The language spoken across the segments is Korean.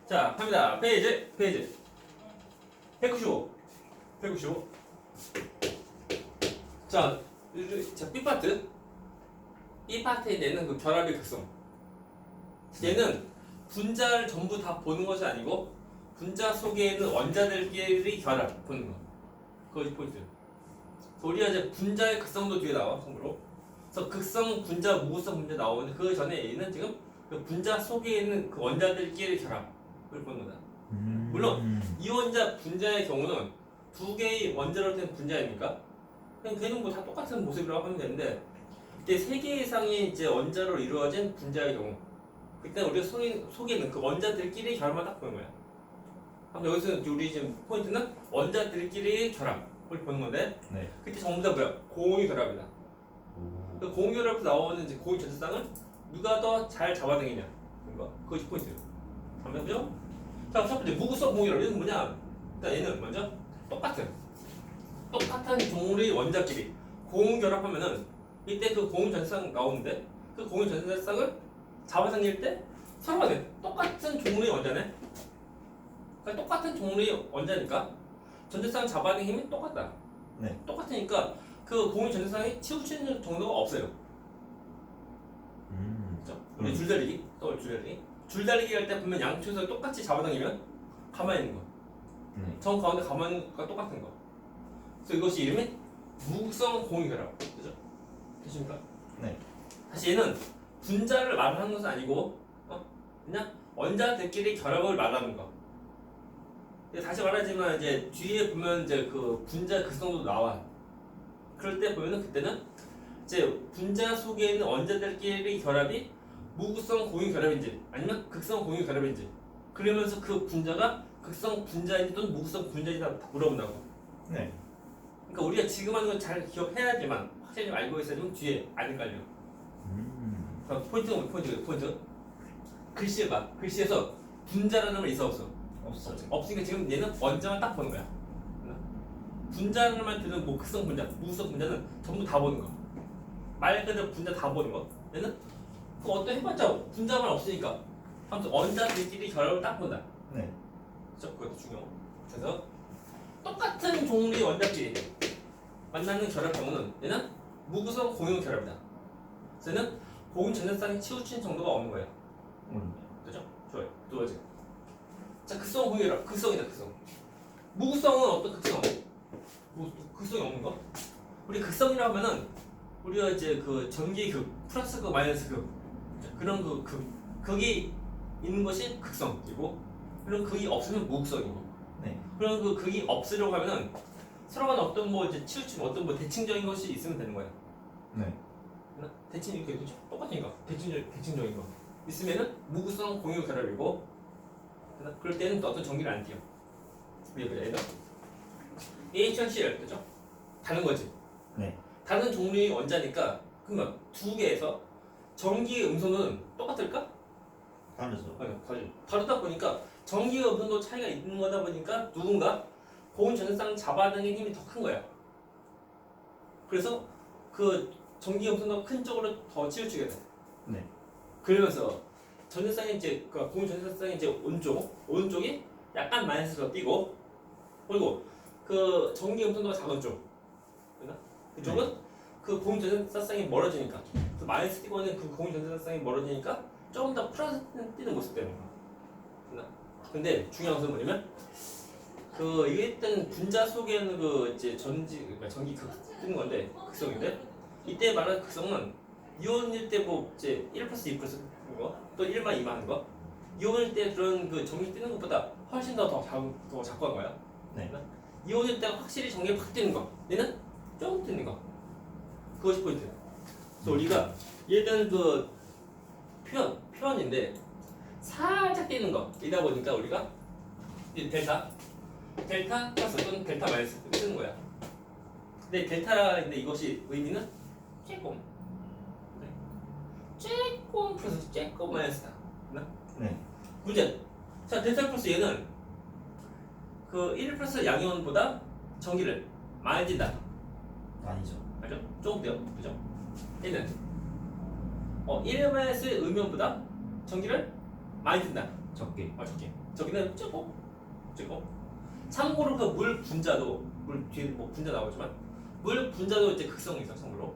자, 갑니다. 페이지 195. 자, B파트. B파트에 내는 그 결합의 극성. 얘는 분자를 전부 다 보는 것이 아니고 분자 속에 있는 원자들끼리 결합 보는 거. 그것이 포인트. 우리가 이제 분자의 극성도 뒤에 나와, 참고로. 그래서 극성 분자, 무극성 분자 나오는데 그 전에 얘는 지금 그 분자 속에 있는 그 원자들끼리 결합을 보는 거다. 물론 이 원자 분자의 경우는 두 개의 원자로 된 분자입니까? 그냥 걔는 뭐 다 똑같은 모습이라고 하면 되는데 이때 세 개 이상의 이제 원자로 이루어진 분자의 경우 그때 우리가 속에 있는 그 원자들끼리 결합만 딱 보는 거야. 그럼 여기서 우리 지금 포인트는 원자들끼리 결합을 보는 건데 네. 그때 전부 다 뭐야? 공유 결합이다. 그 공유 결합에서 나오는 이제 공유 전체상은 누가 더 잘 잡아당기냐 그것이 포인트. 한번 해보죠. 자, 첫 번째 무극성 공유 결합. 얘는 뭐냐? 일단 얘는 먼저 똑같은 종류의 원자끼리 공유 결합하면은 이때 그 공유 전체상 나오는데 그 공유 전체상을 잡아당길 때 서로 간에 똑같은 종류의 원자네. 그러니까 똑같은 종류의 원자니까 전체상 잡아당기는 힘이 똑같다. 네. 똑같으니까 그 공유 전체상이 치우치는 정도가 없어요. 그렇죠? 우리 줄다리기 할 때 보면 양쪽에서 똑같이 잡아당기면 가만히 있는 거. 정 가운데 가만히 있는 거가 똑같은 거. 그래서 이것이 이름이 무극성 공유 결합. 그죠? 되십니까? 네. 다시 얘는 분자를 말하는 것은 아니고 그냥 원자들끼리 결합을 말하는 거. 다시 말하지만 이제 뒤에 보면 이제 그 분자 극성도 나와. 그럴 때 보면은 그때는 이제 분자 속에 있는 원자들끼리 결합이 무극성 공유 결합인지 아니면 극성 공유 결합인지 그러면서 그 분자가 극성 분자인지 또는 무극성 분자인지 다 물어본다고. 네. 그러니까 우리가 지금 하는 건 잘 기억해야지만 확실히 알고 있어야지만 뒤에 안 헷갈려. 포인트가 뭐야? 포인트. 글씨에서 분자라는 말 있어 없어? 없으니까 지금 얘는 원자만 딱 보는 거야. 분자라는 말 들으면 뭐 극성 분자, 무극성 분자는 전부 다 보는 거. 말 그대로 분자 다 보는 거. 얘는 그 어떤 해봤자 분자만 없으니까 아무튼 원자들끼리 결합을 딱 본다. 네. 그렇죠? 그것도 중요하고. 그래서 똑같은 종류의 원자끼리 만나는 결합 경우는 얘는 무극성 공유 결합이다. 그래서 얘는 공유 전자쌍이 치우친 정도가 없는 거예요. 그죠? 좋아요. 두 번째. 자, 극성 공유 결합. 극성이다, 극성. 무극성은 어떤 극성? 극성이 없는 거? 우리 극성이라 하면은 우리가 이제 그 전기 극, 플러스 극, 마이너스 극 그런 극이 있는 것이 극성이고 그런 극이 없으면 무극성이고. 네. 그런 그 극이 없으려고 하면은 서로 간에 어떤 뭐 이제 치우침 어떤 뭐 대칭적인 것이 있으면 되는 거야. 네. 대칭 이렇게 그죠? 똑같으니까 대칭적인 거 있으면은 무극성 공유 결합이고 그럴 때는 또 어떤 전기를 안 띄어. 우리 보자 얘는 HCl 그죠? 다른 거지. 네. 다른 종류의 원자니까 그러면 두 개에서 전기의 음소는 똑같을까? 다르죠. 아니, 다르다 보니까 전기의 음소도 차이가 있는 거다 보니까 누군가 공유 전자쌍 잡아당기는 힘이 더 큰 거야. 그래서 그 전기 음소가 큰 쪽으로 더 치우치게 돼. 네. 그러면서 전자쌍이 이제 그 공유 전자쌍이 이제 오른쪽이 약간 마이너스로 뛰고 그리고 그 전기 음소가 작은 쪽 그쪽은 그 공유 전자쌍이 멀어지니까 그 마이너스 뛰고 있는 그 공유 전자쌍이 멀어지니까 조금 더 플러스 뛰는 모습 되는 거야. 근데 중요한 것은 뭐냐면 그 이게 일단 분자 속에 있는 그 이제 그러니까 전기 극 뜨는 건데 극성인데 이때 말하는 극성은 이온일 때 뭐 이제 1 플러스 2 플러스 거 또 1만 2만 하는 거 이온일 때 그런 그 전기 뜨는 것보다 훨씬 더 작고 한 거야. 네. 이온일 때 확실히 전기가 확 뜨는 거 얘는 조금 뜨는 거 그것이 포인트. 그래서 우리가 얘는 그 표현인데 살짝 뛰는 거 이다 보니까 우리가 이 델타 플러스 또는 델타 마이너스 이렇게 쓰는 거야. 근데 델타인데 이것이 의미는 조금 플러스 조금 마이너스다. 네. 문제. 자, 델타 플러스 얘는 그 1 플러스 양이온보다 전기를 많이 띈다. 아니죠. 맞죠? 조금 돼요. 그죠? 얘는 1 마이너스 음이온보다 전기를 많이 띈다. 적게. 적게. 적게는 적고. 참고로 그 물 분자도 물 뒤에 뭐 분자 나오지만 물 분자도 이제 극성이 있어 참고로.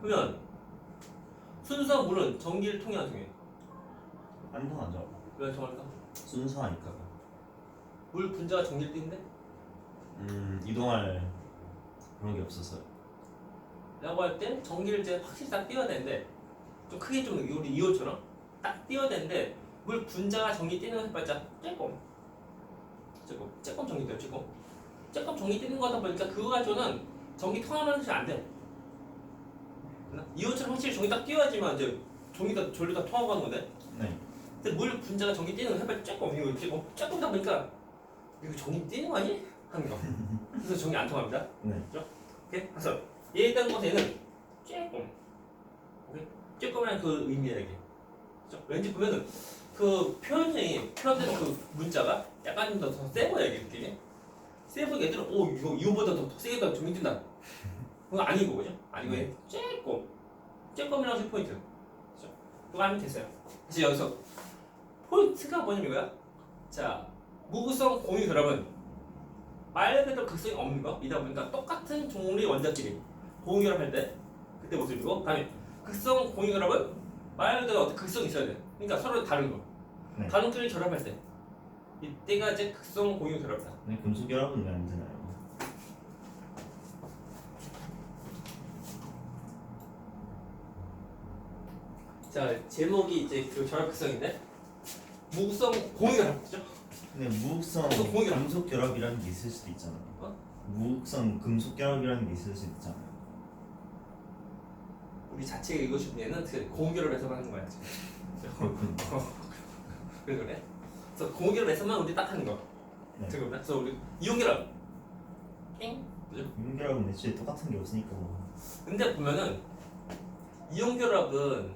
그러면 순수한 물은 전기를 통해 안 통해? 안 통하죠. 왜 통할까? 순수하니까. 물 분자가 전기를 띠는데? 이동할 그런 게 없어서요. 라고 할 때 전기를 이제 확실히 딱 띄워야 되는데 좀 크게 좀 우리 이온처럼 딱 띄워야 되는데 물 분자가 전기 띄는 거 해봤자 조금 전기 돼요. 조금 전기 띄는 거다 보니까 그거 가지고는 전기 통하는 것이 안 돼. 이온처럼 확실히 전기 딱 띄워야지만 이제 전기가 전류 다 통하고 하는 건데. 네. 근데 물 분자가 전기 띄는 거 해봤자 조금다 보니까 이거 전기 띄는 거 아니? 하는 거. 그래서 전기 안 통합니다. 네. 오케이? 그래서 얘에 대한 것에는 조금만 그 의미야 이게. 그렇죠? 왠지 보면은 그 표현되는 그 문자가 약간 좀 더 세 보여 이게 느낌이. 세 보이게 얘들은 오 이거보다 더 세게 더 전기 뛴다. 그건 아니고 그죠? 아니고 조금이라고 해서 포인트. 그렇죠? 그거 하면 됐어요. 그래서 여기서 포인트가 뭐냐면 이거야. 자 무극성 공유 결합은 말 그대로 극성이 없는 거 이다 보니까 똑같은 종류의 원자끼리 공유 결합할 때 그때 모습이고 다음에 극성 공유 결합은 말 그대로 어떤 극성이 있어야 돼. 그러니까 서로 다른 거. 네. 다른 끼리 결합할 때 이때가 이제 극성 공유 결합이다. 네, 금속 결합은 왜 안 되나요? 자 제목이 이제 그 결합 극성인데 무극성 공유 결합이죠. 근데 무극성 금속 공유. 금속 결합이라는 게 있을 수도 있잖아요. 무극성 금속 결합이라는 게 있을 수도 있잖아요. 우리 자체가 이것이 얘는 그 공유 결합에서만 하는 거야. 그렇군요. 그래? 그래서 공유 결합에서만 우리 딱 하는 거. 네. 지금 그래서 우리 이온 결합. 그죠? 이온 결합은 애초에 똑같은 게 없으니까 뭐. 근데 보면은 이온 결합은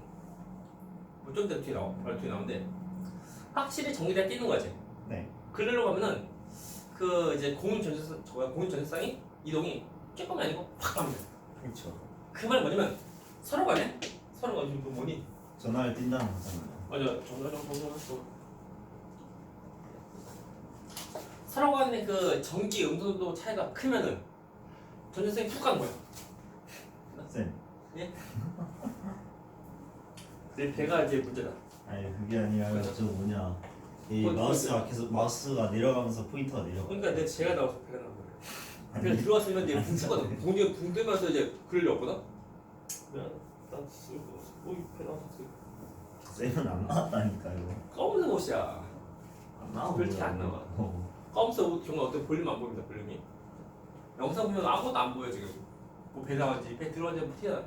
뭐좀 더 뒤에 나와, 바로 뒤에 나오는데 확실히 전기가 뛰는 거지. 네. 그러려고 하면은 그 이제 공유 전체상이 이동이 조금이 아니고 확 갑니다. 그렇죠. 그 말 뭐냐면 서로 간에 서로가 지금 뭐니? 전화를 띈다는 거잖아요. 맞아, 전화 서로 간에 그 전기 응도도 차이가 크면은 전자성이 푹 가는 거야. 쌤. 내 배가 이제 문제다. 아니 그게 아니라 맞아. 저 뭐냐 이 포인트. 마우스가 계속 마우스가 내려가면서 포인터가 내려가. 그러니까 내 배가 나와서 배가 나온 거야. 배가 들어왔으면 이제 붕치가 공중에 붕 뜨면서 이제 그러려 없거든. 나 쓰고 배 나왔어. 쌤은 안 나왔다니까요. 검은색 옷이야. 안 나와. 그렇게 안 나와. 검은색 옷 경우 어떻게 볼륨 안 보입니다. 볼륨이. 영상 보면 아무것도 안 보여 지금. 뭐 배 나왔지, 배 들어왔지 티가 나.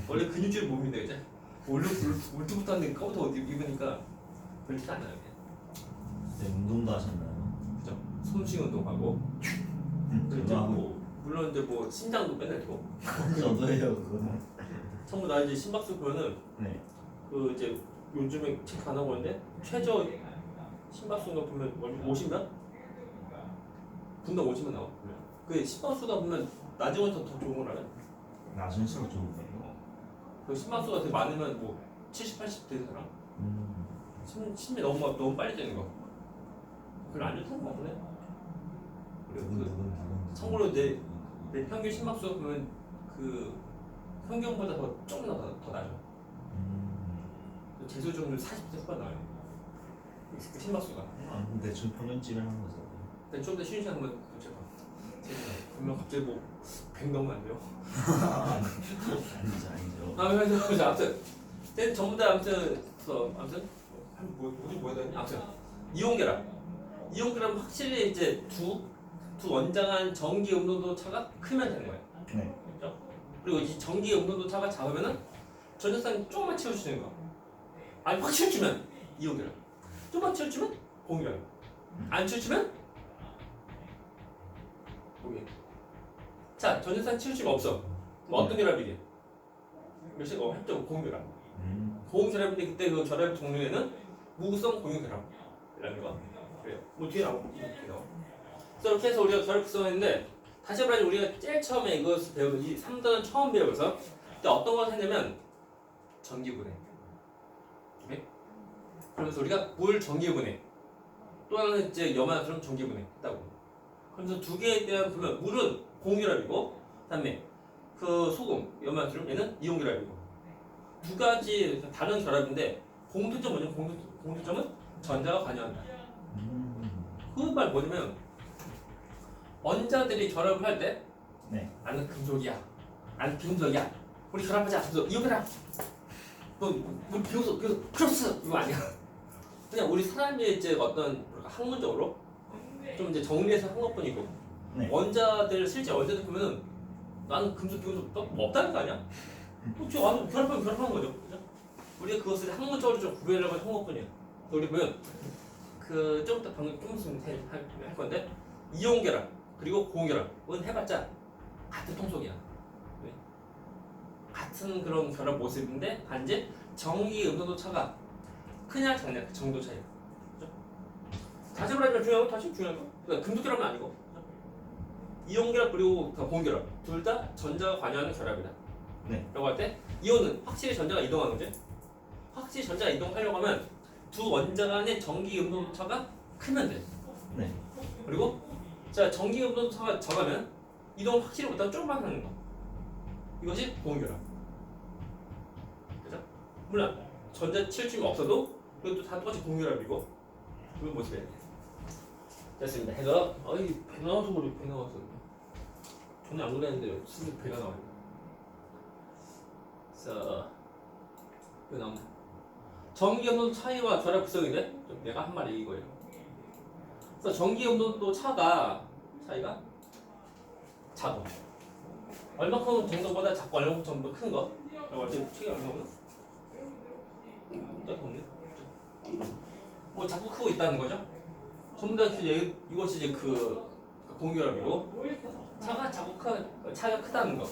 원래 근육질 몸인데 이제 울트부터 하는데 검은색 옷 입으니까 별 티가 안 나요. 네, 운동도 하셨나요? 그죠? 숨쉬기 운동하고. 그리고 이제 저도 뭐 물론 이제 뭐 심장도 맨날 되고. 저도 해요 그거는. 참고 나 이제 심박수 보면은 네. 그 이제 요즘에 체크 안 하고 있는데 최저 심박수가 보면 50몇? 분당 50만 나와. 그 심박수가 보면 나중에 더 좋은 걸 알아요? 나중수록 좋은 거예요. 그 심박수가 되게 많으면 뭐 70, 80 되는 사람? 심이 너무 빨리 되는 거. 별로 안 좋다는 거 보네. 그리고 누군 참고로 내 평균 심박수가 보면 그 평균보다 조금 더 낮아. 제 수준은 40대 후반 나와요. 그 심박수가. 근데 좀 평균치를 한 거죠. 근데 좀 더 쉬는 시간 한번 제가 그러면 갑자기 뭐 100 넘으면 안 돼요? 아니죠. 그래서 아무튼 전부 다 아무튼 뭐야 되냐? 아무튼 이온 결합 확실히 이제 두 원장한 전기 음노도 차가 크면 되는 거예요. 네. 그렇죠? 그리고 이 전기 음노도 차가 작으면은 전자성이 조금만 채워주는 거. 아니 확 채워주면 이온 결합. 조금만 채워주면 공유 결합. 안 채워주면 공유. 자 전자성 채워주면 없어. 그럼 어떤 결합이게? 몇씩 합적 공유 결합. 공유 결합인데 그때 그 결합 종류에는 무극성 공유 결합이라는 거. 그래요. 뭐 뒤에 나오고 뒤에 나와. 그래서 이렇게 해서 우리가 결합 구성했는데 다시 말하면 우리가 제일 처음에 이것을 배우는 이 3단은 처음 배워서 그때 어떤 걸 했냐면 전기분해. 오케이? 그러면서 우리가 물 전기분해 또 하나는 이제 염화나트륨 전기분해 했다고. 그래서 두 개에 대한 보면 물은 공유랍이고 그다음에 그 소금 염화나트륨 얘는 이온결합이고 두 가지 다른 결합인데 공통점 뭐냐면 공통점은 전자가 관여한다. 그 말 뭐냐면 원자들이 결합을 할 때 네. 나는 금속이야, 나는 비금속이야, 우리 결합하자. 그래서 이온결합. 뭐 비금속 크로스 이거 아니야. 그냥 우리 사람이 이제 어떤 학문적으로 좀 이제 정리해서 한 것뿐이고 네. 실제 원자들 보면은 나는 금속 비금속 뭐 없다는 거 아니야? 저 완전 결합하는 거죠. 그죠? 우리가 그것을 학문적으로 좀 구별하려고 한 것뿐이야. 우리 보면 그 좀 이따 방금 좀 있으면 할 건데 이온 결합 그리고 고온 결합은 해봤자 같은 통속이야. 네. 같은 그런 결합 모습인데 단지 전기 음성도 차가 크냐 작냐 그 정도 차이. 그죠? 자세로 하지만 중요한 건 다시 중요한 거. 그러니까 금속 결합은 아니고 그죠? 이온 결합 그리고 고온 결합 둘 다 전자가 관여하는 결합이다. 네. 라고 할 때 이온은 확실히 전자가 이동하는 거지. 확실히 전자가 이동하려고 하면 두 원자 간의 전기 음성 차가 크면 돼. 네. 그리고 자 전기 음성 차가 적으면 이동을 확실히 못하고 조금만 하는 거. 이것이 고온 결합. 그죠? 물론 전자 칠중이 없어도 그것도 다 똑같이 고온 결합이고 그걸 모습이야. 됐습니다. 해서 배 나와서 그래. 배 나와서 전혀 안 그랬는데 무슨 배가 나와요. 그래서 그 나옵니다. 전기 온도 차이와 결합 구성인데 좀 내가 한 말이 이거예요. 그래서 전기 온도 차이가 작아. 얼마큼 정도보다 작고 얼마큼 정도 큰 거. 라고 할 때 차이가 얼마나? 뭐 자꾸 크고 있다는 거죠. 전부 다 이것이 이제 그 공결합이고 차가 차이가 크다는 거.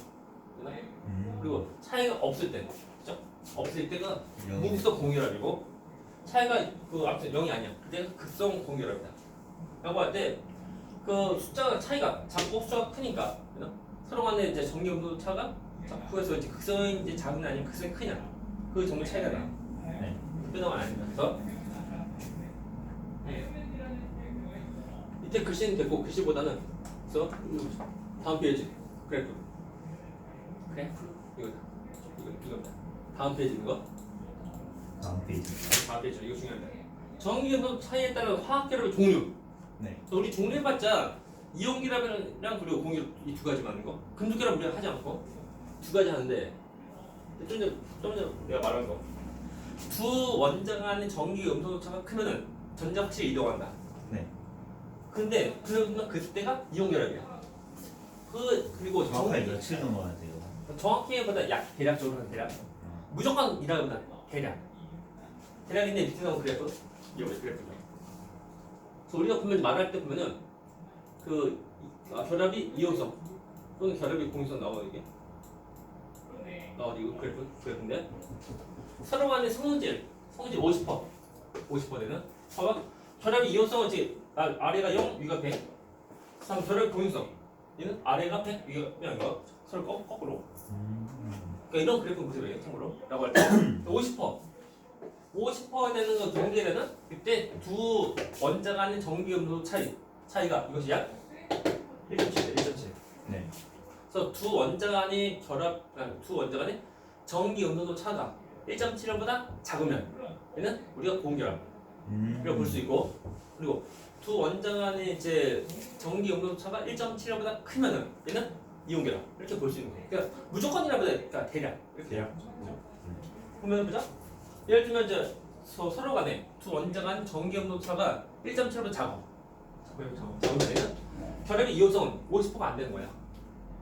그리고 차이가 없을 때, 그죠? 없을 때가 무극성 공결합이고 차이가 아무튼 0이 아니야. 그때는 극성 공결합이다. 라고 할 때 그 숫자가 차이가 작고 숫자가 크니까 그죠? 서로 간에 이제 전기 온도 차가 작고해서 이제 극성이 이제 작으냐 아니면 극성이 크냐 그 정도 차이가 나. 네. 그동안 아닙니다. 그래서 밑에 글씨는 됐고 글씨보다는 그래서 다음 페이지 그래프 이거다. 다음 페이지 이거. 다음 페이지. 다음 페이지 이거 중요합니다. 전기 온도 차이에 따른 화학 결합의 종류. 네. 우리 종류해봤자 이온 결합이랑 그리고 공결 이 두 가지 맞는 거. 금속 결합 우리가 하지 않고 두 가지 하는데 좀 전에 내가 말한 거. 두 원자 간의 전기 음성 차가 크면은 전자 확실히 이동한다. 네. 근데 그때가 이온 결합이야. 그리고 정확하게 며칠 넘어야 돼요. 정확히보다 대략적으로는 대략. 무조건 이라기보다 대략인데 밑에 나온 그래프 이거 그래프죠. 그래서 우리가 보면 말할 때 보면은 결합이 이온성 또는 결합이 공유성 나와요 이게. 이거 그래프인데 서로 간의 성질 50% 되는 봐봐 결합이 이온성은 이제 아래가 0 위가 100 그다음 결합 공유성 얘는 아래가 100 위가 그냥 이거 서로 거꾸로 그러니까 이런 그래프 모습이에요 참고로 라고 할 때 50% 되는 거 경계되는 그때 두 원자 간의 전기 음도 차이가 이것이 약 1.7. 네. 그래서 두 원자 간의 전기 음도 차가 1.7보다 작으면 얘는 우리가 고온결합 이라고 볼 수 있고 그리고 두 원자 간의 이제 전기 음도 차가 1.7보다 크면은 얘는 이온결합 이렇게 볼 수 있는 거예요. 그러니까 무조건이라보다 그러니까 대략 이렇게 보면 보자. 예를 들면 이제 서로 간에 두 원자 간 전기 음도 차가 1.7보다 작아. 작으면 결합의 이온성은 50%가 안 되는 거야.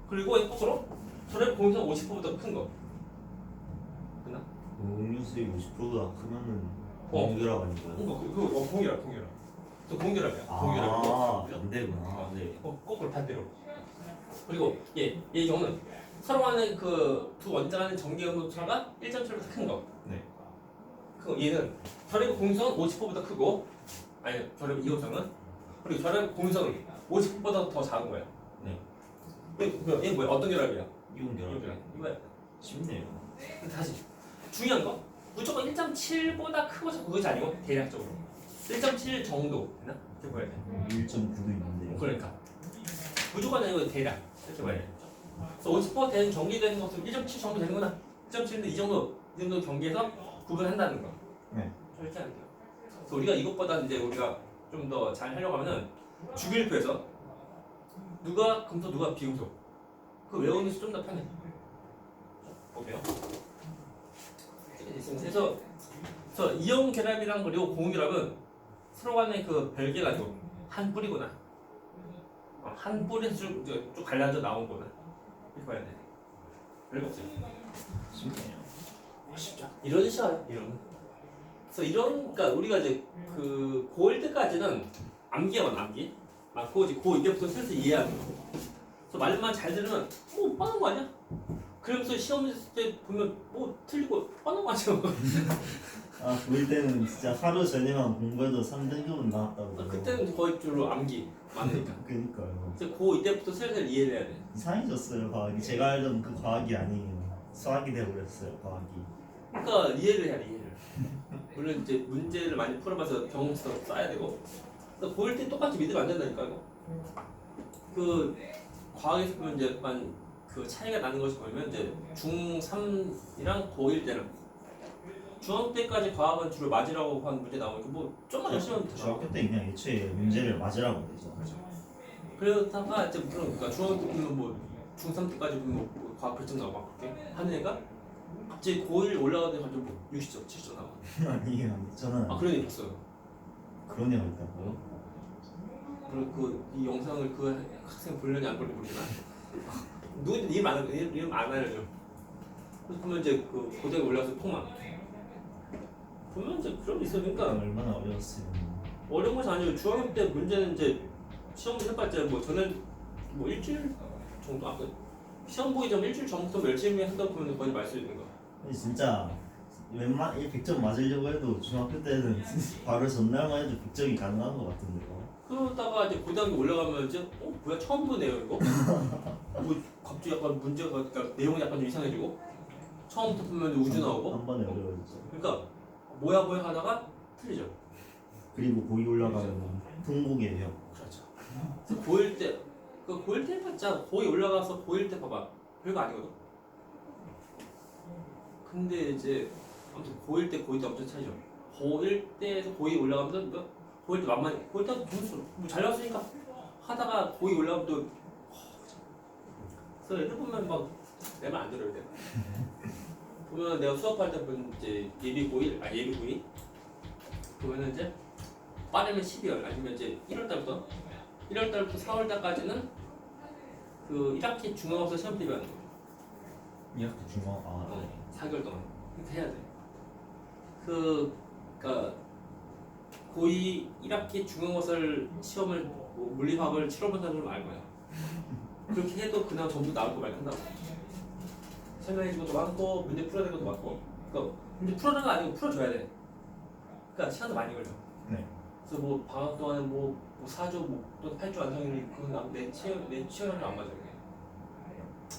그리고 거꾸로 결합의 공유성은 50%보다 큰 거. 됐나? 음료수의 50%가 크면은 공결합 아닌가요? 그거 공유라. 또 공유라며. 안 되구나. 네. 거꾸로 반대로. 그리고 얘 경우는 서로 간에 두 원자 간의 전기 음도 차가 1.7보다 큰 거. 네. 얘는 결합의 공유성은 50%보다 크고 아니 결합의 이온성은 그리고 결합의 공유성은 50%보다 더 작은 거야. 네. 얘 뭐야? 어떤 결합이야? 이온결합. 이거야. 쉽네요. 근데 다시 중요한 거 무조건 1.7보다 크고 작고 그것이 아니고 대략적으로 1.7 정도 되나? 이렇게 봐야 돼. 1.9도 있는데. 그러니까 무조건 아니고 대략 이렇게 봐야 돼. 그래서 50% 되는 경기되는 것은 1.7 정도 되는구나. 1.7인데 이 정도 경기에서 구분한다는 거. 네. 이렇게 하면 돼요. 그래서 우리가 이것보다 이제 우리가 좀 더 잘 하려고 하면은 주기율표에서 누가 금속 누가 비금속 그 외우는 게 좀 더 편해. 볼게요. 그래서 이온 결합이랑 그리고 고온 결합은 서로 간의 그 별개가 아니고 한 뿌리구나. 한 뿌리에서 쭉 갈라져 나온 거나 이렇게 봐야 돼. 별거 없어요. 쉽네요. 쉽죠. 이런 시간 이런. 그래서 이런 그러니까 우리가 이제 그 고1 때까지는 암기야만 암기. 맞고 이제 고 이때부터 슬슬 이해하는 거. 그래서 말만 잘 들으면 뭐 뻔한 거 아니야? 그러면서 시험 때 보면 뭐 틀리고 뻔한 거 아니야? 아, 고1 때는 진짜 하루 전에만 공부해도 3등급은 나왔다고. 그때는 거의 주로 암기 많으니까. 그니까요. 그래서 고 이때부터 슬슬 이해를 해야 돼. 이상해졌어요, 과학이. 제가 알던 그 과학이 아니에요. 수학이 돼버렸어요, 과학이. 그러니까 이해를 해야 돼, 이해를. 물론 이제 문제를 많이 풀어봐서 경험서 써야 되고. 그러니까 고1 때 똑같이 믿으면 안 된다니까 이거. 그 과학에서 보면 이제 약간 그 차이가 나는 것이 뭐냐면 이제 중3이랑 고1 때는 중학교 때까지 과학은 주로 맞으라고 한 문제 나오니까 뭐 좀만 열심히 하면 되죠. 중학교 때 그냥 애초에 문제를 맞으라고 되죠. 그러다가 이제 그러니까 중학교 때 보면 뭐 중3 때까지 보면 뭐 과학 별점 나오고 막 그렇게 하는 애가 갑자기 고1 올라가는데 갑자기 뭐 60점, 70점 나와. 아니에요. 저는 아 그런 애 봤어요. 그런 애가 있다고요? 그리고 이 영상을 그 학생 볼려니 안 볼려니 모르지만 누군지 이름 안 알려줘. 그래서 보면 이제 그 고등에 올라가서 통만 보면 이제 그런 게 있어요. 그러니까 얼마나 어려웠어요. 어려운 것이 아니고 중학교 때 문제는 이제 시험 해봤자 뭐 저는 뭐 일주일 정도 아까 시험 보기 전 일주일 전부터 열심히 한다 보면 거의 말 수 있는 거. 근데 진짜 100점 맞으려고 해도 중학교 때는 바로 전날만 해도 100점이 가능한 것 같은데요. 그러다가 이제 고등학교 올라가면 이제 뭐야 처음 보네요 이거. 뭐 갑자기 약간 문제가 그러니까 내용이 약간 좀 이상해지고 처음부터 보면 우주 나오고. 한 번에 어려워졌죠. 그러니까 뭐야 하다가 틀리죠. 그리고 거기 올라가면 통곡이에요. 그렇죠. 그래서 고1 때, 그 고1 때 봤자 고2 올라가서 고1 때 봐봐. 별거 아니거든. 근데 이제 아무튼 고1 때 엄청 차이죠. 고1 때에서 고2 올라가면 뭐 고1 때 만만히 고1 때도 점수 뭐잘 나왔으니까 하다가 고2 올라가면 또 그래서 애들 보면 막 내 말 안 들어야 돼. 보면 내가 수업할 때 보면 이제 예비 고2 보면은 이제 빠르면 12월 아니면 이제 1월달부터 4월달까지는 그 1학기 중간고사 시험 대비하는 거예요. 이렇게 중앙 4개월 동안 이렇게 해야 돼. 그러니까 고2 1학기 중간고사를 시험을 뭐 물리화학을 7월 본다는 걸 알 거야. 그렇게 해도 그냥 전부 나올 거 말한다고. 설명해주는 것도 많고 문제 풀어야 되는 것도 많고. 그러니까 문제 풀어내는 거 아니고 풀어줘야 돼. 그러니까 시간도 많이 걸려. 네. 그래서 뭐 방학 동안에 뭐 4주 또는 8주 완성률이 그건 내 체력이 안 맞아.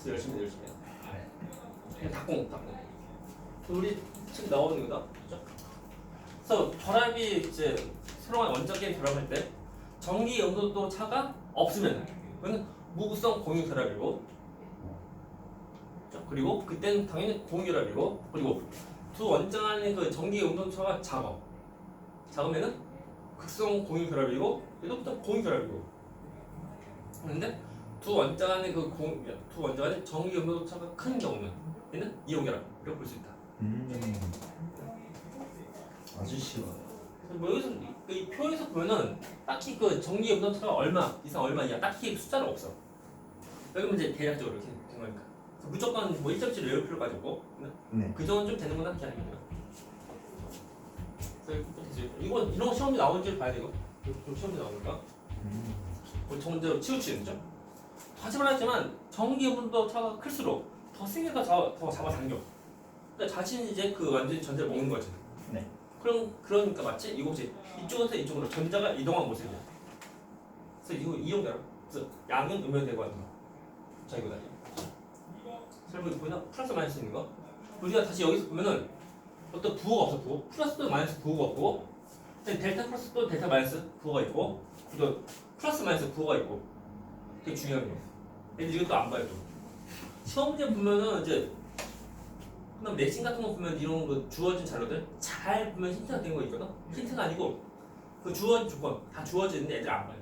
그래서 열심히 해. 그냥 닭공. 우리 지금 나오는 거다. 그죠? 그래서 결합이 이제 새로운 원자끼리 결합할 때 전기 연소도 차가 없으면 그건 무구성 공유 결합이고, 그죠? 그리고 그때는 당연히 공유 결합이고, 그리고 두 원자 안에 그 전기 연소차가 작으면은 극성 공유 결합이고, 얘도 또 공유 결합이고. 그런데 두 원자 간의 전기 연소 차가 큰 경우는 얘는 이온 결합이라고 볼 수 있다. 아주 쉬워요. 뭐 여기서 이 표에서 보면은 딱히 그 전기 연소 차가 얼마 이상 얼마 이하 딱히 숫자는 없어. 여기는 이제 대략적으로 이렇게 된 거니까. 그래서 무조건 뭐 1.7을 외울 필요까지 없고, 네. 그 정도는 좀 되는구나 그게 아닙니다. 이런 거 시험이 나오는지 봐야 되고, 좀 시험이 나오니까. 보통 치우치는죠. 다시 말했지만 전기 연소 차가 클수록 더 세게 더 잡아당겨. 그러니까 자신이 이제 그 완전히 전자를 먹는 거지. 네. 그러니까 맞지? 이거지. 이쪽에서 이쪽으로 전자가 이동한 모습이야. 그래서 이거 이용되라. 그래서 양은 음연되고 하는 거. 자 이거다. 설명 보이나? 플러스 마이너스 있는 거. 우리가 다시 여기서 보면은 어떤 부호가 없어. 부호 플러스 또는 마이너스 부호가 없고, 델타 플러스 또는 델타 마이너스 부호가 있고, 또 플러스 마이너스 부호가 있고. 되게 중요한 거. 근데 이것도 안 봐요. 또. 시험 문제 보면은 이제 그다음 내신 같은 거 보면 이런 거 주어진 자료들 잘 보면 힌트가 된 거 있거든. 힌트가 아니고 그 주어진 조건 다 주어지는데 애들 안 봐요.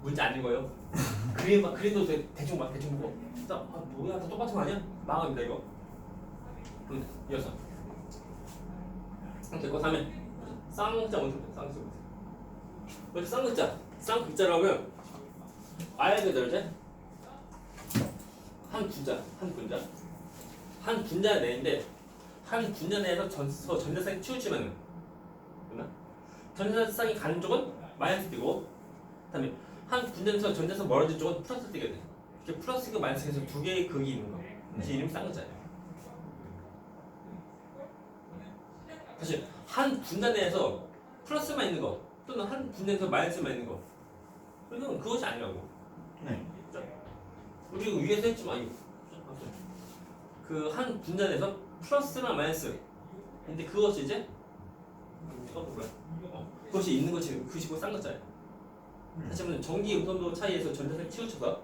문제 안 읽어요. 그림도 대충 보고. 뭐야 다 똑같은 거 아니야? 망합니다 이거. 그럼 이어서. 됐고 다음에 쌍글자 먼저 쌍글자. 먼저 쌍글자. 쌍글자라면 알야 되죠. 한 분자 내인데 한 분자 내에서 전자쌍이 치우치면은 전자쌍이 가는 쪽은 마이너스 띄고, 그다음에 한 분자 내에서 전자쌍 멀어진 쪽은 플러스 띄게 돼. 이렇게 플러스가 마이너스에서 두 개의 극이 있는 거. 그 이름이 쌍글자예요. 사실 한 분자 내에서 플러스만 있는 거 또는 한 분자 내에서 마이너스만 있는 거, 이건 그것이 아니라고. 네. 우리 위에서 했지만 그 한 분자 내에서 플러스나 마이너스. 근데 그것이 이제 그것이 있는 것이 그것이 곧 쌍글자예요. 다시 한번 전기 음선도 차이에서 전자쌍이 치우쳐서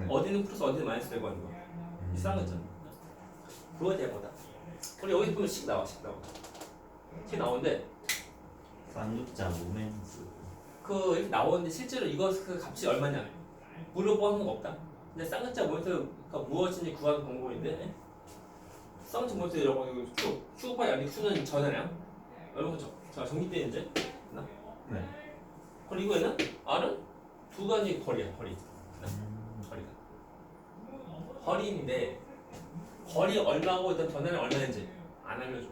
어디는 플러스 어디는 마이너스 되고 하는 거. 이 쌍글자. 그거에 대한 거다. 우리 여기 보면 식 나오는데 쌍극자 모멘트. 그 이렇게 나오는데 실제로 이거 그 값이 얼마냐 물어보는 거 없다. 근데 쌍글자 모멘트가 무엇인지 구하는 방법인데, 쌍글자 모멘트 여러분 Q파이 아니 Q는 전하량 여러분 자 전기 때 이제 네. 그리고 이거에는 R은 두 가지 거리야. 거리가 거리인데 거리 얼마고 일단 전하량 얼마인지 안 알려줘.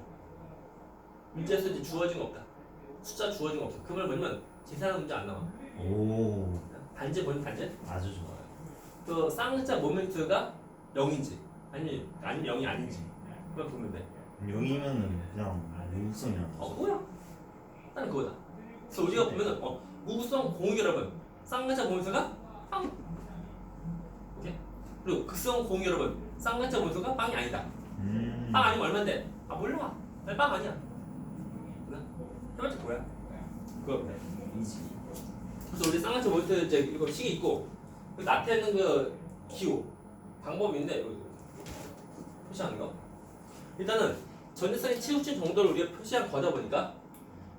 문제에서 이제 주어진 거 없다. 숫자 주어진 거 없어. 그 말 뭐냐면 계산하는 문제 안 나와. 오. 단지 보는 단지. 아주 좋아요. 그 쌍글자 모멘트가 0인지 아니면 0이 아닌지 그걸 보면 돼. 0이면은 그냥 무극성이라는 거죠. 뭐야? 딱 그거다. 그래서 우리가 보면은 무극성 공유 여러분 쌍글자 모멘트가 빵. 오케이? 그리고 극성 공유 여러분 쌍글자 모멘트가 빵이 아니다. 빵 아니면 얼마인데? 몰라. 빵 아니야. 해봤자 뭐야? 그거 이지. 그래서 우리 쌍글자 모멘트 이제 이거 식이 있고 나타내는 그 기호 방법인데 여기 표시하는 거. 일단은 전자쌍이 치우친 정도를 우리가 표시한 거다 보니까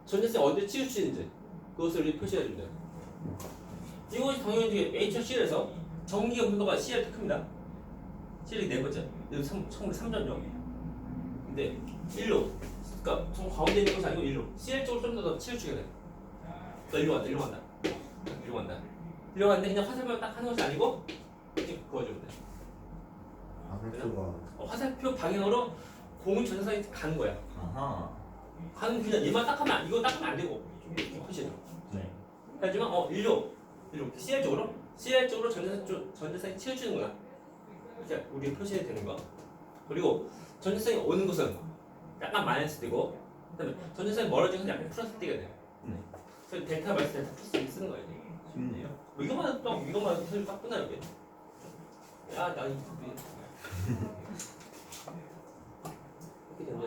전자쌍이 어디에 치우치는지 그것을 우리 표시해 준대요. 이것이 당연히 HCl에서 전기 온도가 CL 더 큽니다. CL이 네 번째. 여기 3전요. 근데 1로. 그러니까 정 가운데 있는 것이 아니고 1로. CL 쪽으로 좀 더 치우치게 돼. 일로 간다. 일로 갔는데 그냥 화살표만 딱 하는 것이 아니고 이렇게 그어주면 돼. 화살표가. 화살표 방향으로 공유 전자쌍이 가는 거야. 아하. 가는 그냥 얘만 딱 하면 이거 딱 하면 안 되고 이렇게 표시해. 네. 하지만 일로 CL 쪽으로 전자쌍이 치우치는구나. 이렇게 우리 표시해 되는 거. 그리고 전자쌍이 오는 곳은 약간 마이너스 되고, 그다음에 전자쌍이 멀어지는 것은 약간 플러스 되게 돼. 네. 그래서 델타 마이너스 델타 플러스 이렇게 쓰는 거예요. 쉽네요. 이것만 해서 딱 끝나 이렇게. 나 이거 이렇게 되네.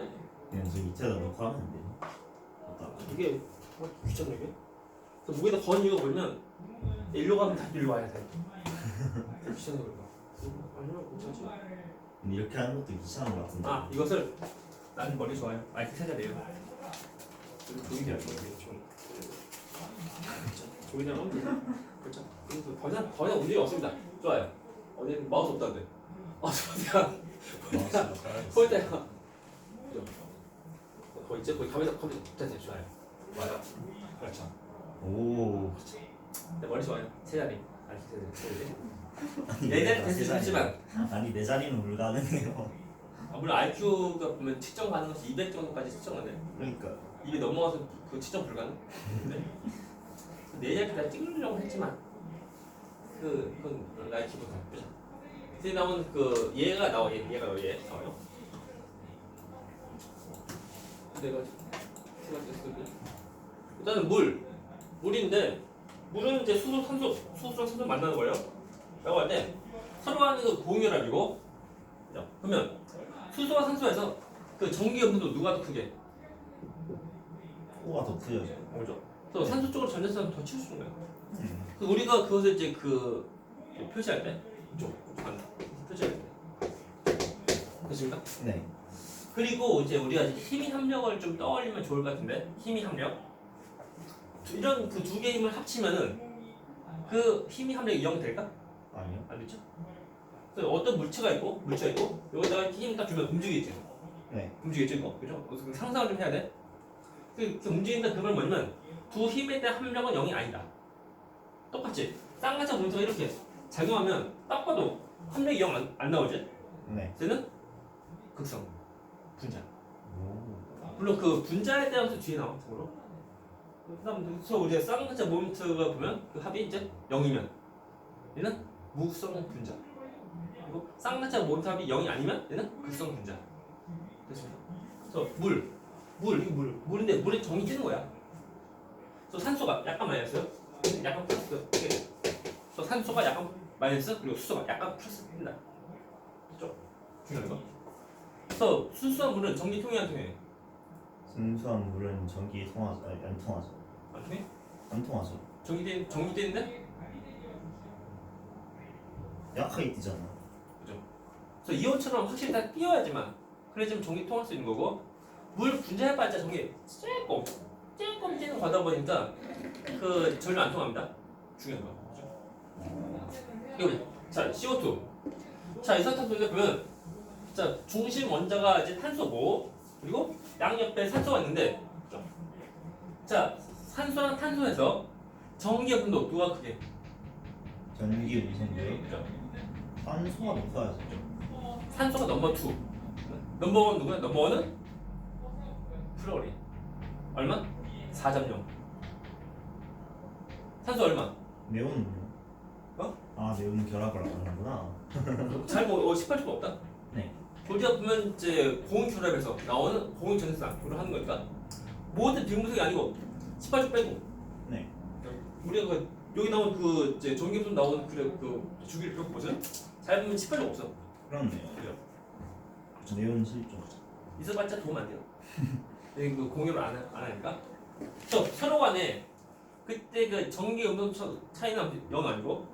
그냥 저 밑에다 넣고 하면 안 돼요? 맞다. 이게 귀찮네 이게. 그래서 무게다 건 이유가 뭐냐면 일로 가면 다 일로 와야 돼. 귀찮은 거야. 아니면 괜찮지. 근데 이렇게 하는 것도 귀찮은 것 같은데. 이것을 나는 머리 좋아요. 마이크 찾아내요. 조이대 할 거예요. 조이대 하면 돼. 그렇죠. 더 이상 문제 없습니다. 좋아요. 어디 마우스 없다는데. 포인트야. 거기 있지? 거기 컴퓨터 됐어요. 좋아요. 맞아. 그렇죠. 오. 내 머리 좋아요. 세 자리. 네 자리 될수 있지만 아니 내 자리는 불가능해요. 물론 IQ가 보면 측정 가능한 것이 200 정도까지 측정하네. 그러니까. 입에 넘어가서 그 측정 불가능? 네 자리까지 찍으려고 했지만 그건 나의 기분 탓이죠. 뒤에 나온 그 얘가 나와요. 얘 나와요. 내가 일단은 물인데 물은 이제 수소랑 산소 만나는 거예요. 라고 할 때 서로 하는 그 공유랍이고, 그러면 수소와 산소에서 그 전기 염도도 누가 더 크게? O가 더 커요. 그죠? 그래서 산소 쪽으로 전자쌍을 더 치우치는 거야. 음. 그래서 우리가 그것을 이제 표시할 때, 표시할 때, 됐습니까? 네. 그리고 이제 우리가 이제 힘의 합력을 좀 떠올리면 좋을 것 같은데, 힘의 합력. 이런 그 두 개의 힘을 합치면은 그 힘의 합력이 0 될까? 아니요. 안 되죠? 그래서 어떤 물체가 있고, 여기다가 힘을 딱 주면 움직이지. 네. 움직이지, 이거. 그죠? 그래서 상상을 좀 해야 돼. 그 움직인다 그 말 뭐냐면 두 힘에 대한 합력은 0이 아니다. 똑같지? 쌍화차 문서가 이렇게 작용하면 딱 봐도 합력이 0 안 나오지? 네. 쟤는 극성, 분자. 오. 물론 그 분자에 대한 것도 뒤에 나와, 참고로. 그래서 우리가 쌍화차 모멘트가 보면 그 합이 이제 0이면 얘는 무극성 분자. 그리고 쌍화차 모멘트 합이 0이 아니면 얘는 극성 분자. 됐습니다. 그래서 물인데 물에 정이 뜨는 거야. 그래서 산소가 약간 마이너스, 약간 플러스. 이렇게. 그래서 산소가 약간 마이너스, 그리고 수소가 약간 플러스 뜬다. 그죠? 중요한 거. 그래서 순수한 물은 전기 통해 안 통해? 순수한 물은 전기 통하죠. 아니, 안 통하죠. 안 통해? 안 통하죠. 전기 되는데? 약하게 뛰잖아. 그죠? 그래서 이온처럼 확실히 다 띄어야지만 그래야지만 전기 통할 수 있는 거고, 물 분자해봤자 전기 조금 뛰는 거다 보니까 그 전혀 안 통합니다. 중요한 거. 이거 자 CO2. 자 이산화탄소인데 보면 자 중심 원자가 이제 탄소고, 그리고 양옆에 산소가 있는데, 그죠? 자 산소랑 탄소에서 전기의 분도 누가 크게? 전기 운송도요. 그죠? 산소가 높아야죠. 산소가 넘버 2. 넘버 1 누구야? 넘버 1은 플로린. 얼마? 4.0. 산소 얼마? 매운 어? 아 매운 결합을 안 하는구나. 잘 18초가 없다. 네. 우리가 보면 이제 공유 결합에서 나오는 공유 전자쌍으로 하는 거니까 모든 빈분석이 아니고 18초 빼고. 네. 우리가 여기 나온 그 이제 전기분 나오는 그 주기를 펴고 보세요. 잘 보면 18초 없어. 그렇네요. 그죠? 매운 실종. 있어봤자 도움 안 돼요. 그 공유를 안 하니까. 서로 간에 그때 그 전기 음성 차이는 0 아니고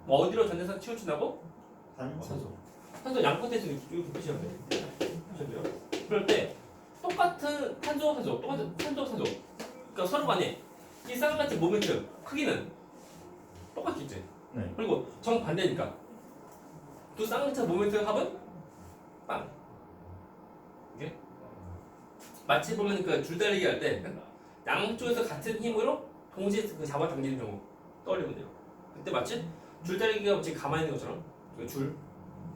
뭐 어디로 전자쌍 치우친다고? 산소. 탄소 양끝에서 이렇게 표시하면 돼요. 표시하면 돼요. 그럴 때 똑같은 탄소. 그러니까 서로 간에 이 쌍같이 모멘트 크기는 똑같겠지. 네. 그리고 정반대니까 두 쌍같이 모멘트 합은 빵. 이게 마치 보면 그 줄다리기 할 때 양쪽에서 같은 힘으로 동시에 그 잡아당기는 경우 떠올리면 돼요. 그때 마치 줄다리기가 지금 가만히 있는 것처럼 그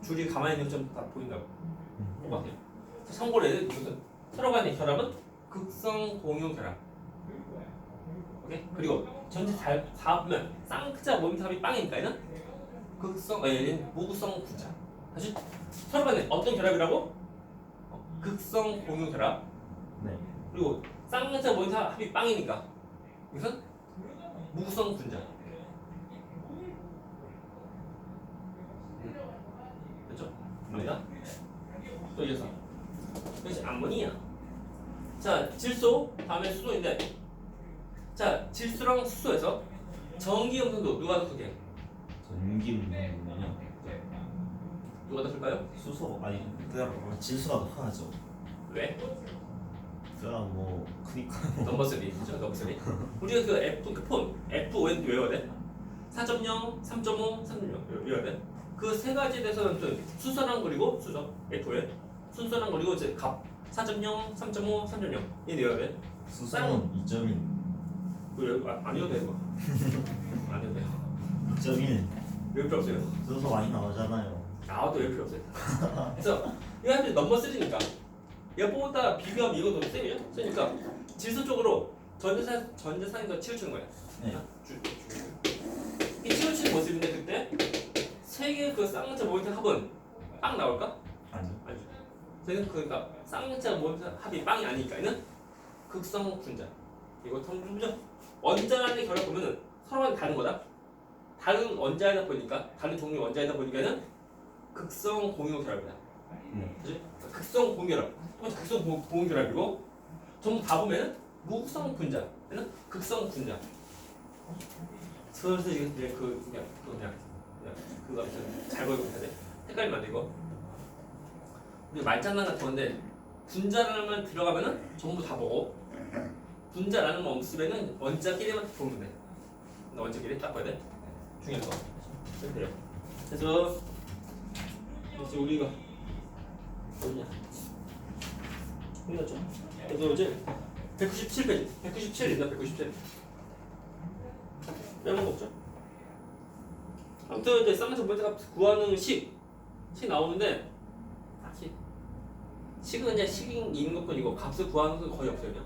줄이 가만히 있는 것처럼 다 보인다고. 똑같아요. 참고로 이것은 서로 간의 결합은 극성 공유 결합. 오케이? 그리고 전체 다 보면 쌍자 모멘트합이 빵이니까 얘는 얘는 무극성 분자. 다시 서로 간에 어떤 결합이라고? 극성 공유 결합. 네. 그리고 쌍자 모멘트합이 빵이니까 이것은 무극성 분자. 됐죠? 갑니다. 또 이어서 이것이 암모니아. 자 질소 다음에 수소인데, 자 질소랑 수소에서 전기 음성도 누가 더 크게? 전기 운송도는요. 누가 더 클까요? 수소 아니 그냥 질소가 더 커야죠. 왜? 그냥 뭐 크니까. 넘버 3. 그죠? 넘버 3. 우리가 그 F 그 폰 F5 외워야 돼. 4.0, 3.5, 3.0 외워야 돼. 그 세 가지에 대해서는 또 순서랑 그리고 수죠. F5 순서랑 그리고 이제 값 4.0, 3.5, 3.0 이 외워야 돼. 수소는 2.1. 안 외워도 돼요. 안 외워도 돼요. 2.1. 외울 필요 없어요. 수소 많이 나오잖아요. 나와도 외울 필요 없어요. 그래서 이거 한테 넘버 3니까 얘보다 비교하면 이거 더 세죠? 세니까 질소 쪽으로 전자상에서 치우치는 거야. 네. 이 치우치는 모습인데 그때 세 개의 그 쌍자 모멘트 합은 빵 나올까? 아니요. 아니죠. 저희는 그러니까 쌍자 모멘트 합이 빵이 아니니까 얘는 극성 분자. 이거 통보죠. 원자간의 결합 보면은 서로 다른 거다. 다른 원자이다 보니까 다른 종류의 원자이다 보니까 얘는 극성 공유 결합이다. 네. 그지? 극성 공유 결합. 똑같이 극성 공유 결합이고 전부 다 보면은 무극성 분자, 얘는 극성 분자. 그래서 이게 그냥 그거 잘 보이고 해야 돼. 헷갈리면 안 돼 이거. 우리 말장난 같은 건데 분자라는 들어가면은 전부 다 보고 분자라는 없으면은 원자끼리만 보면 돼. 원자끼리 딱 봐야 돼. 중요한 거. 이렇게 돼요. 그래서 이제 우리가 어디냐? 어디갔죠? 그래서 이제 197페이지, 197입니다. 197. 빼먹은 거 없죠? 아무튼 이제 쌍쌍 번째값 구하는 식 나오는데 식은 이제 식인 있는 것뿐이고 값을 구하는 건 거의 없어요. 그냥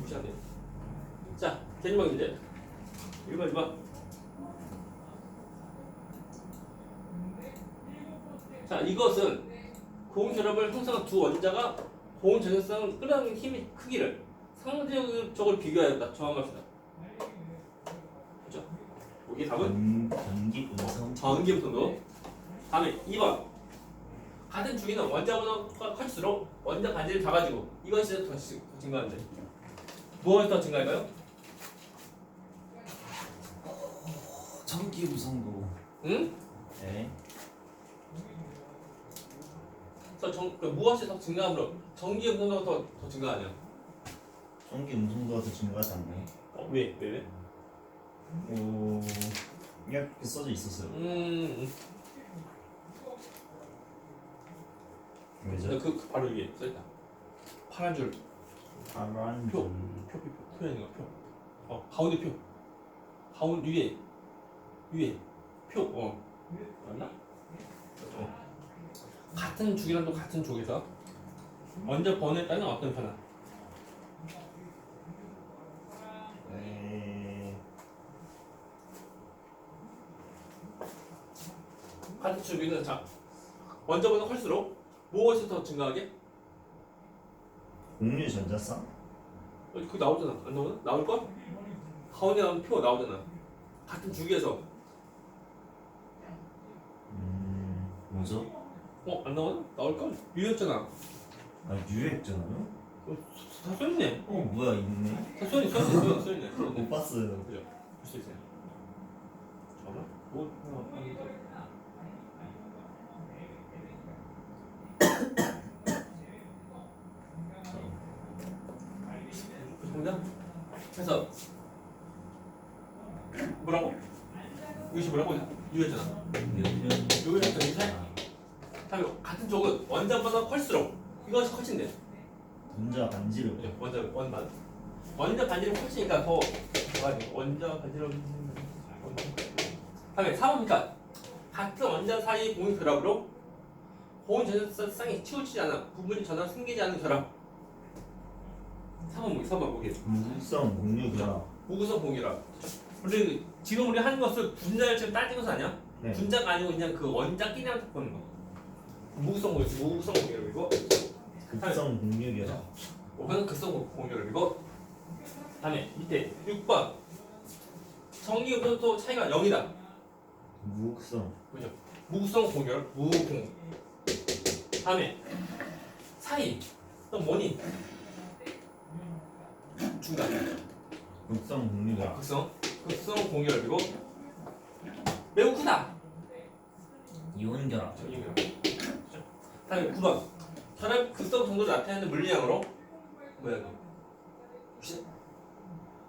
무시하돼요 자, 개념방 문제 1번. 자, 이것은 고온결합을 형성한 두 원자가 고온 전선성을 끌어당기는 힘의 크기를 상대적으로 비교하였다. 정확합시다. 그렇죠? 여기 답은 전기 음성. 전기 분도. 다음에 2번. 같은 주기는 원자보다 클수록 원자 반지를 잡아주고 이것이 더 증가하는데 무엇이 더 증가할까요? 전기 음성도. 응? 네. 무엇이 더 증가하므로 전기 음성도가 더 증가하냐? 전기 음성도가 더 증가하지 않나요? 왜? 이렇게 써져 있었어요. 왜죠? 그 바로 위에 써있다. 파란 줄 파란 표 표현인가 표. 가운데 표. 가운데 위에 표. 맞나? 같은 주기랑 또 같은 족에서 원자 번호에 따른 어떤 변화? 같은 주기는 자 원자보다 클수록 무엇이 더 증가하게? 공유 전자쌍? 그거 나오잖아. 안 나오나? 나올걸? 가운데 나오는 표 나오잖아. 같은 주기에서 뭐죠? 안 나오나? 나올걸? 유였잖아. 아 유했잖아요? 다 써있네. 뭐야 있네? 다 써있네. 못 봤어요. 그죠? 볼 수 있어요. 잠깐만. 정답? 그래서 뭐라고? 이것이 뭐라고? 유였잖아. 유였잖아. 다음에 같은 쪽은 원자보다 클수록 이것이 커진대. 분자 반지름. 그죠? 원자 반지름 커지니까 더 원자 반지름. 다음에 4번이니까 같은 원자 사이 공유 결합으로 고온 전선쌍이 치우치지 않아 부분이 전혀 생기지 않는 결합. 4번 보기. 무극성 공유 결합. 무극성 공유라. 지금 우리 하는 것을 분자를 지금 따지는 것은 아니야? 네. 분자가 아니고 그냥 그 원자끼리만 보는 거. 무극성 공유라고. 극성 공유 결합. 5번은 극성 공유라고. 다음에 밑에 6번. 전기 음성도 차이가 0이다. 무극성. 그죠? 무극성 공열, 무공. 다음에 사이. 또 뭐니? 중간. 극성 공유 결합. 극성 공열이고 매우 크다. 이온 결합. 다음에 9번. 결합 극성 정도를 나타내는 물리량으로 뭐야 이거?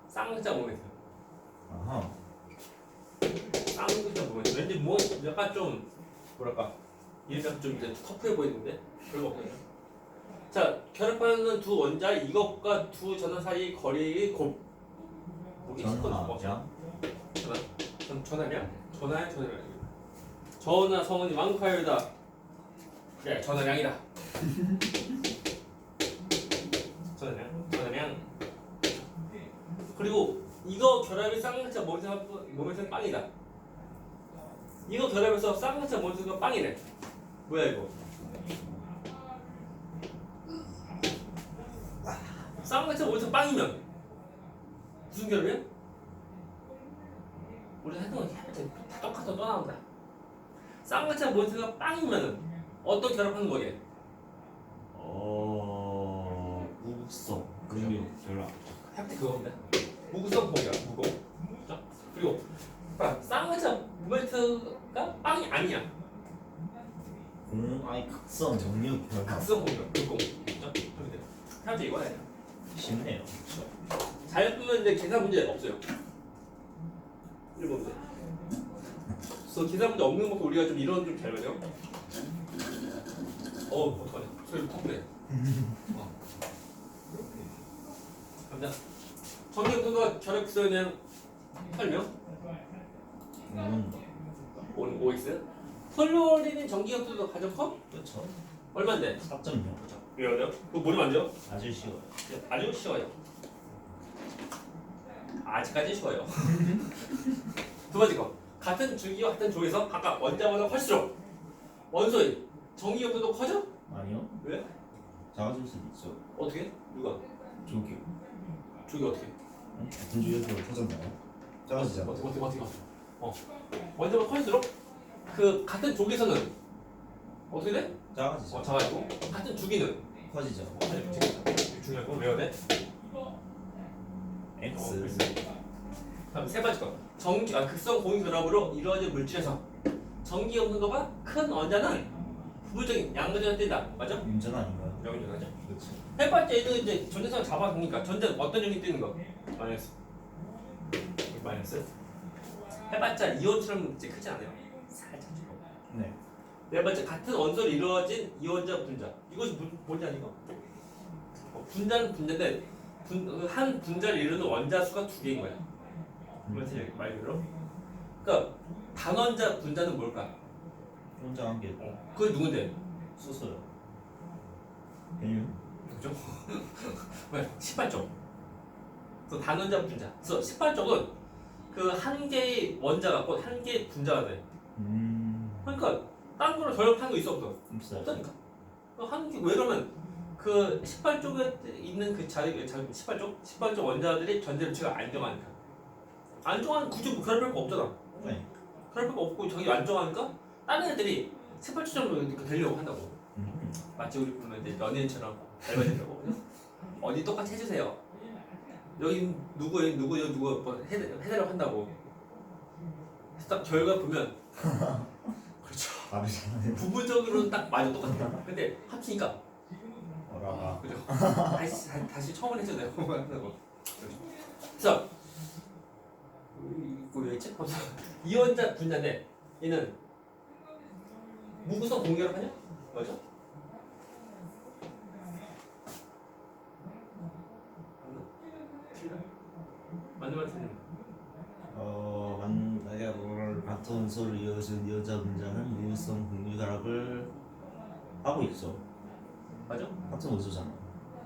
쌍자 모멘트. 아하. 쌍자 모멘트. 왠지 뭐 약간 좀 뭐랄까 이름이 좀 이제 터프해 보이는데 별거 없네요. 자, 결합하는 두 원자 이것과 두 전원 사이 거리의 곱. 전하량? 전하 성은이 많고요다. 그래, 전하량이다. 전하량. 그리고 이거 결합이 쌍쌍차 모멘트가 빵이다. 이거 결합해서 쌍쌍차 모멘트가 빵이래. 뭐야 이거? 쌍쌍차 모멘트가 빵이면 무슨 결합이야? 우리 했던 거 다 똑같아 또 나온다. 쌍쌍차 모멘트가 빵이면은 어떤 결합하는 거게? 무극성 공유 결합. 햅틱 그겁니다. 무구성 공이야 무고. 자, 그리고 쌍화자 모멘트가 빵이 아니야. 아니 각성 정력 결합 각성 공이야 불공. 자, 그렇게 돼. 햅틱 이거야. 쉽네요. 잘 풀면 이제 계산 문제 없어요. 1번 문제. 그래서 계산 문제 없는 것도 우리가 좀 이론 좀 잘 봐요. 어떡하냐. 소리 턱 그래. 갑니다. 정기분과 결합수에 대한 설명. OX. 폴리올리닌 전기역수도 가장 커? 그렇죠. 얼마인데? 4.0. 왜요? 그거 뭐니 만져? 아주 쉬워요. 아주 쉬워요. 아직까지 쉬워요. 두 번째 거. 같은 줄기와 같은 쪽에서 각각 원자보다 훨수록 원소의 전기역수도 커져? 아니요. 왜? 작아질 수도 있죠. 어떻게? 누가? 조기. 줄기 어떻게? 같은 주에서 터졌나요? 작아지잖아. 어떻게? 원자보다 클수록 그 같은 쪽에서는 어떻게 돼? 작아지죠. 작아지고 같은 주기는 커지죠. 중요한 건 외워야 돼? X. 다음 세 번째 거. 극성 공유 결합으로 이루어진 물질에서 전기 용도가 큰 원자는 부부적인 양도전을 띈다. 맞아? 운전 아닌가요? 양도전하죠. 그렇죠. 세 번째는 이제 전자성을 잡아보니까 전자는 어떤 종이 뜨는 거? 마이너스. 마이너스. 해봤자 이온처럼 이제 크지 않아요. 살짝 좀. 네. 네 번째 같은 원소로 이루어진 이원자 분자. 이것이 뭐냐 이거? 분자는 분자인데 한 분자를 이루는 원자 수가 두 개인 거야. 그래서 말 그대로. 그러니까 단원자 분자는 뭘까? 혼자 한 개. 그게 누군데? 수소요. 헬륨. 그죠? 왜? 18쪽. 그 단원자 분자. 그래서 18쪽은 그 한 개의 원자가 곧 한 개의 분자가 돼. 그러니까 다른 거로 결합한 거 있어 없어? 없어요. 없다니까. 왜 그러면 그 18쪽에 있는 그 18쪽 원자들이 전자율치가 안정하니까. 안정한 굳이 뭐 결합할 거 없잖아. 네. 결합할 거 없고 저기 안정하니까 다른 애들이 18쪽으로 되려고 한다고. 마치 우리 보면 이제 연예인처럼 닮아지려고. 어디 똑같이 해주세요. 여기 누구 뭐 해달라고 한다고. 딱 결과 보면 그렇죠. 다르잖아요. 부분적으로는 딱 맞아 똑같아. 근데 합치니까 어라가. 그죠. 다시 처음을 해줘야 돼요. 한다고. 그래서 이거 왜 있지? 이원자 분자인데 얘는 무구성 공결합하냐? 맞아? 맞는 말 틀린 만약에 같은 원소로 이어진 이원자 분자는 무극성 분유 결합을 하고 있죠. 맞아? 같은 원소잖아.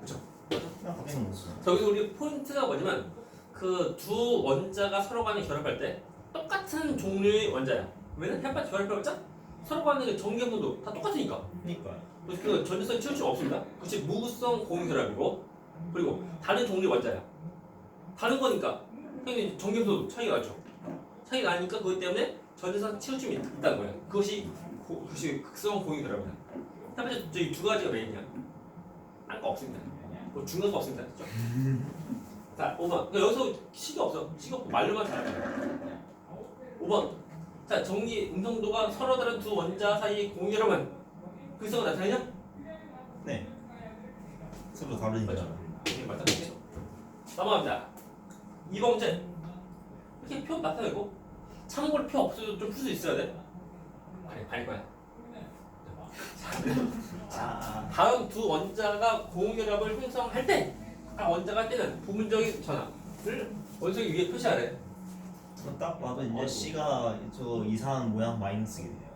그쵸. 그냥 같은 원소. 저기서 우리 포인트가 뭐냐면 그 두 원자가 서로 간에 결합할 때 똑같은 종류의 원자야. 왜냐면 햇볕 결합해봤자 서로 간의 그 전기분도 다 똑같으니까. 그러니까. 그래서 그 전자성 치울 수가 없습니다. 그것이 무구성 공유 결합이고 그리고 다른 종류의 원자야. 다른 거니까 당연히 전기분도 차이가 나죠. 차이가 나니까 그것 때문에 전자성 치우침이 있다는 거야. 그것이 극성 공유 결합이야. 햇볕 저기 두 가지가 메인이야. 딴 거 없습니다. 뭐 중요한 거 없습니다. 그죠? 자, 5번. 그러니까 여기서 식이 없어. 식이 없고 말로만 잘하면 5번. 자, 전기 음성도가 서로 다른 두 원자 사이의 공유라면 극성은 나타나냐? 네. 서로 다르니까. 맞죠? 네, 맞다. 넘어갑니다. 2번 문제. 이렇게 표 나타내고 참고로 표 없어도 좀 풀 수 있어야 돼. 갈 거야. 다음 두 원자가 공유결합을 형성할 때 각 원자가 떼는 부분적인 전압을 원소기 위에 표시하래. 딱 봐도 이제 C가 저 이상한 모양 마이너스게 돼요.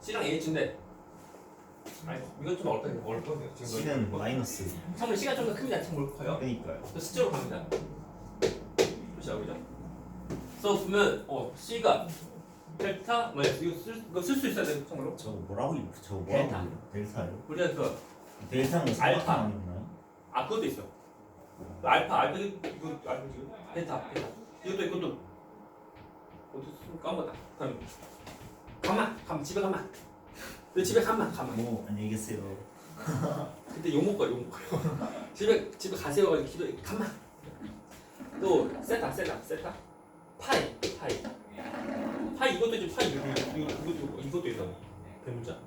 C랑 H인데 아니 이건 좀 어렵거든요. C는 마이너스. 참고로 C가 좀 더 큽니다. 참고로 커요. 그러니까요. 숫자로 갑니다. 표시하고 있죠. 그래서 보면 C가 델타 이거 쓸 수 있어야 돼. 참고로 저거 뭐라고 저거 델타. 뭐라고 델타요? 우리가 그 델타는 알파. 삼각형 아니었나요? 그것도 있어. 알파 이거 알파 지금 델타 이것도 어떻게 쓰면 까먹었다. 그다음 가만 집에 가만 내 집에 가만 뭐 안녕히 계세요. 그때 욕 먹어요. 집에 가세요. 기도 가만 또 세타 파이 이것도 이제 파이 이것도 있어 대문자